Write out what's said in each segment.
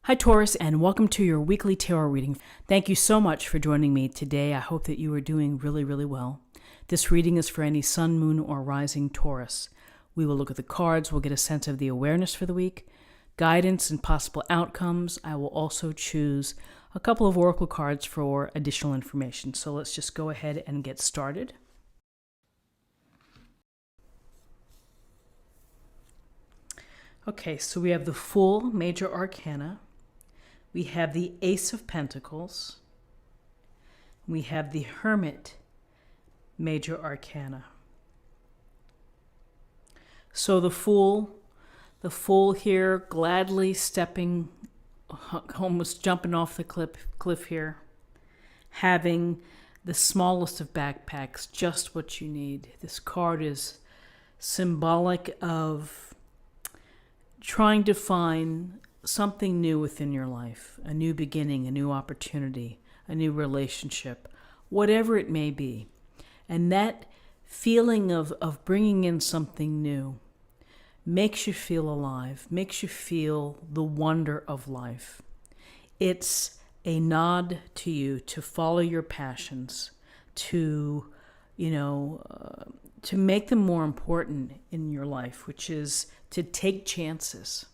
Hi Taurus, and welcome to your weekly tarot reading. Thank you so much for joining me today. I hope that you are doing really well. This reading is for any sun, moon, or rising Taurus. We will look at the cards, we'll get a sense of the awareness for the week, guidance and possible outcomes. I will also choose a couple of oracle cards for additional information. So let's just go ahead and get started. Okay, so we have the full major arcana. We have the Ace of Pentacles. We have the Hermit major arcana. So the Fool here gladly stepping, almost jumping off the cliff here, having the smallest of backpacks, just what you need. This card is symbolic of trying to find something new within your life, a new beginning, a new opportunity, a new relationship, whatever it may be. And that feeling of bringing in something new makes you feel alive, makes you feel the wonder of life. It's a nod to you to follow your passions, to make them more important in your life, which is to take chances.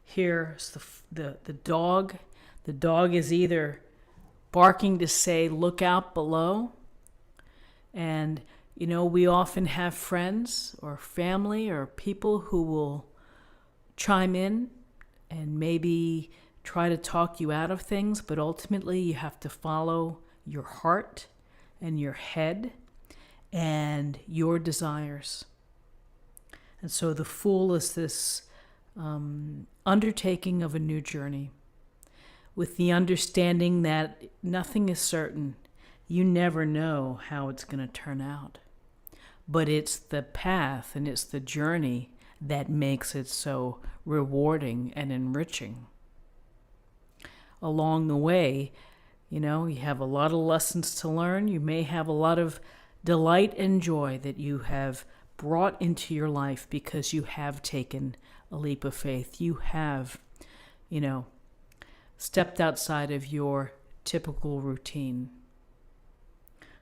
Here's the dog. The dog is either barking to say, look out below. And, we often have friends or family or people who will chime in and maybe try to talk you out of things. But ultimately, you have to follow your heart and your head and your desires. And so the Fool is this undertaking of a new journey with the understanding that nothing is certain. You never know how it's going to turn out. But it's the path and it's the journey that makes it so rewarding and enriching. Along the way, you have a lot of lessons to learn. You may have a lot of delight and joy that you have brought into your life because you have taken a leap of faith. You have, stepped outside of your typical routine.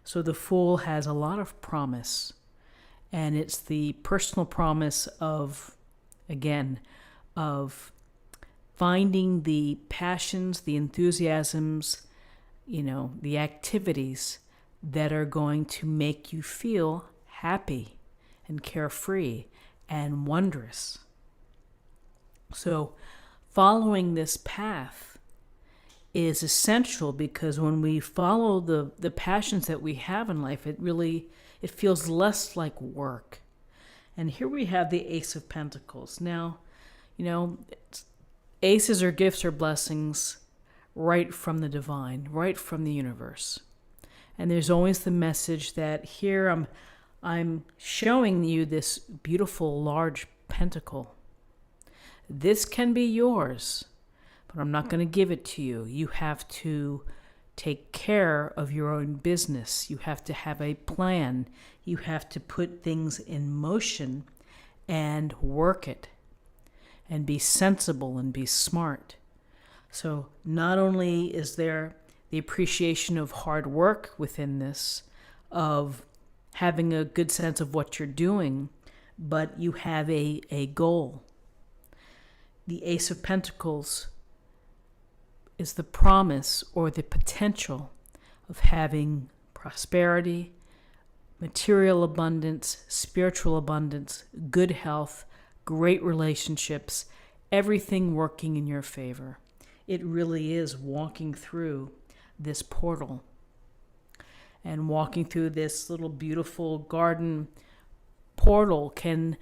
So the Fool has a lot of promise, and it's the personal promise of finding the passions, the enthusiasms, the activities that are going to make you feel happy and carefree and wondrous. So following this path is essential, because when we follow the passions that we have in life, it feels less like work. And here we have the Ace of Pentacles. Now, aces are gifts or blessings right from the divine, right from the universe. And there's always the message that here I'm showing you this beautiful large pentacle. This can be yours, but I'm not going to give it to you. You have to take care of your own business. You have to have a plan. You have to put things in motion and work it and be sensible and be smart. So not only is there the appreciation of hard work within this, of having a good sense of what you're doing, but you have a goal. The Ace of Pentacles is the promise or the potential of having prosperity, material abundance, spiritual abundance, good health, great relationships, everything working in your favor. It really is walking through this portal and walking through this little beautiful garden portal can,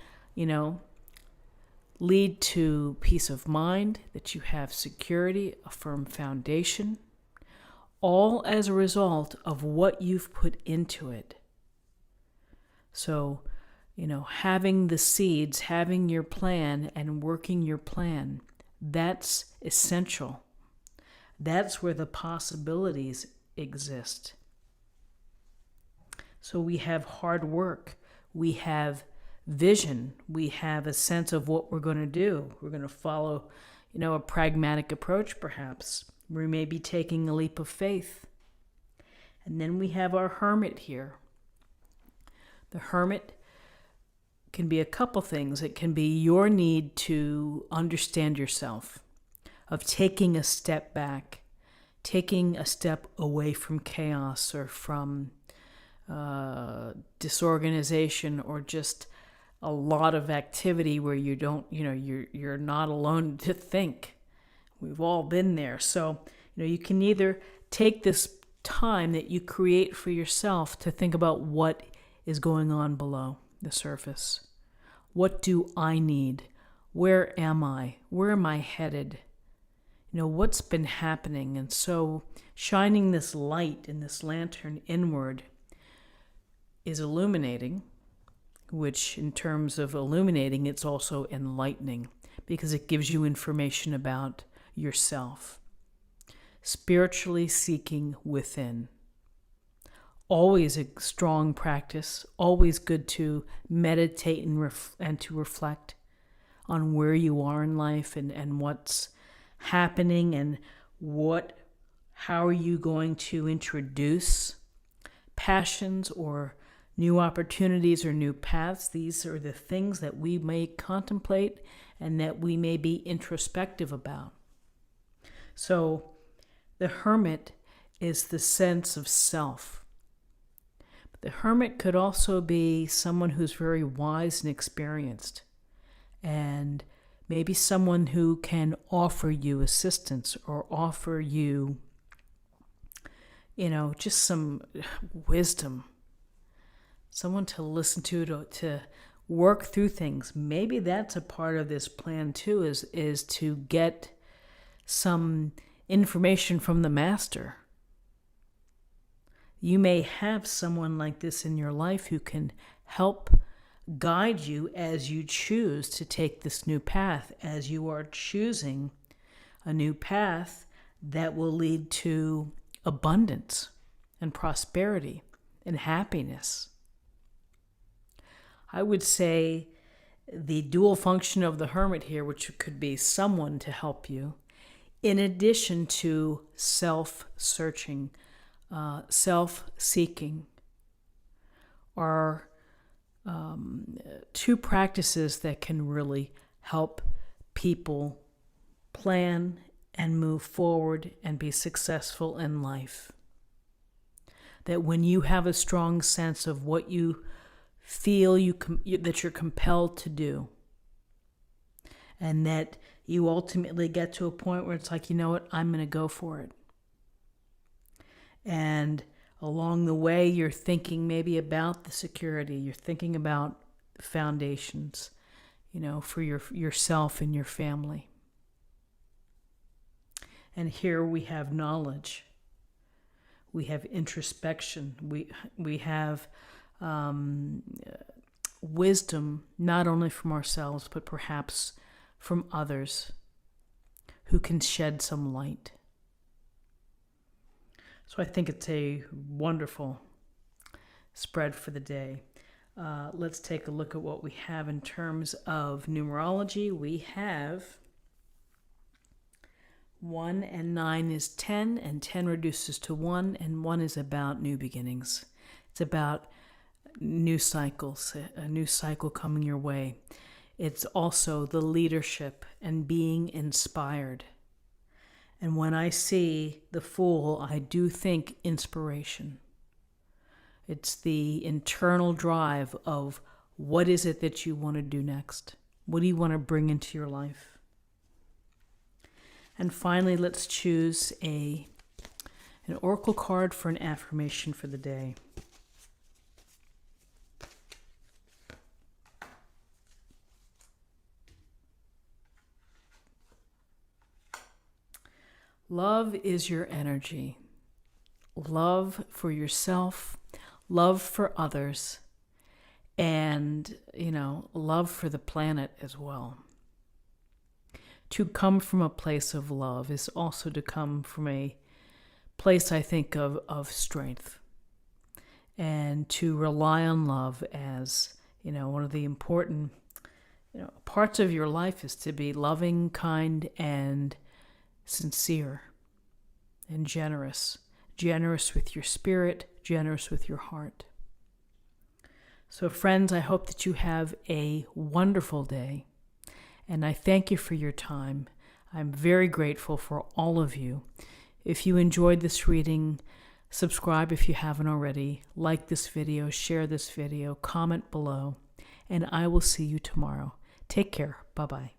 lead to peace of mind, that you have security, a firm foundation, all as a result of what you've put into it. So, having the seeds, having your plan and working your plan, that's essential. That's where the possibilities exist. So we have hard work. We have vision. We have a sense of what we're going to do. We're going to follow, a pragmatic approach perhaps. We may be taking a leap of faith. And then we have our hermit here. The hermit can be a couple things. It can be your need to understand yourself, of taking a step back, taking a step away from chaos or from disorganization or just a lot of activity where you don't, you're not alone to think. We've all been there. So, you can either take this time that you create for yourself to think about what is going on below the surface. What do I need? Where am I? Where am I headed? What's been happening? And so shining this light in this lantern inward is illuminating, which in terms of illuminating, it's also enlightening because it gives you information about yourself. Spiritually seeking within. Always a strong practice, always good to meditate and to reflect on where you are in life and what's happening and how are you going to introduce passions or new opportunities or new paths. These are the things that we may contemplate and that we may be introspective about. So the hermit is the sense of self. But the hermit could also be someone who's very wise and experienced, and maybe someone who can offer you assistance or offer you, just some wisdom, someone to listen to work through things. Maybe that's a part of this plan too, is to get some information from the master. You may have someone like this in your life who can help guide you as you choose to take this new path, as you are choosing a new path that will lead to abundance and prosperity and happiness. I would say the dual function of the hermit here, which could be someone to help you, in addition to self-searching, self-seeking, are two practices that can really help people plan and move forward and be successful in life. That when you have a strong sense of what you feel that you're compelled to do, and that you ultimately get to a point where it's like, you know what, I'm going to go for it. And along the way, you're thinking maybe about the security, you're thinking about the foundations, for yourself and your family. And here we have knowledge, we have introspection, we have wisdom, not only from ourselves, but perhaps from others who can shed some light. So I think it's a wonderful spread for the day. Let's take a look at what we have in terms of numerology. We have 1 and 9 is 10, and 10 reduces to 1, and 1 is about new beginnings. It's about new cycles, a new cycle coming your way. It's also the leadership and being inspired. And when I see the Fool, I do think inspiration. It's the internal drive of what is it that you want to do next? What do you want to bring into your life? And finally, let's choose an oracle card for an affirmation for the day. Love is your energy. Love for yourself, love for others, and, love for the planet as well. To come from a place of love is also to come from a place, I think, of strength. And to rely on love as, one of the important, parts of your life is to be loving, kind, and sincere and generous. Generous with your spirit, generous with your heart. So friends, I hope that you have a wonderful day, and I thank you for your time. I'm very grateful for all of you. If you enjoyed this reading, subscribe if you haven't already, like this video, share this video, comment below, and I will see you tomorrow. Take care. Bye-bye.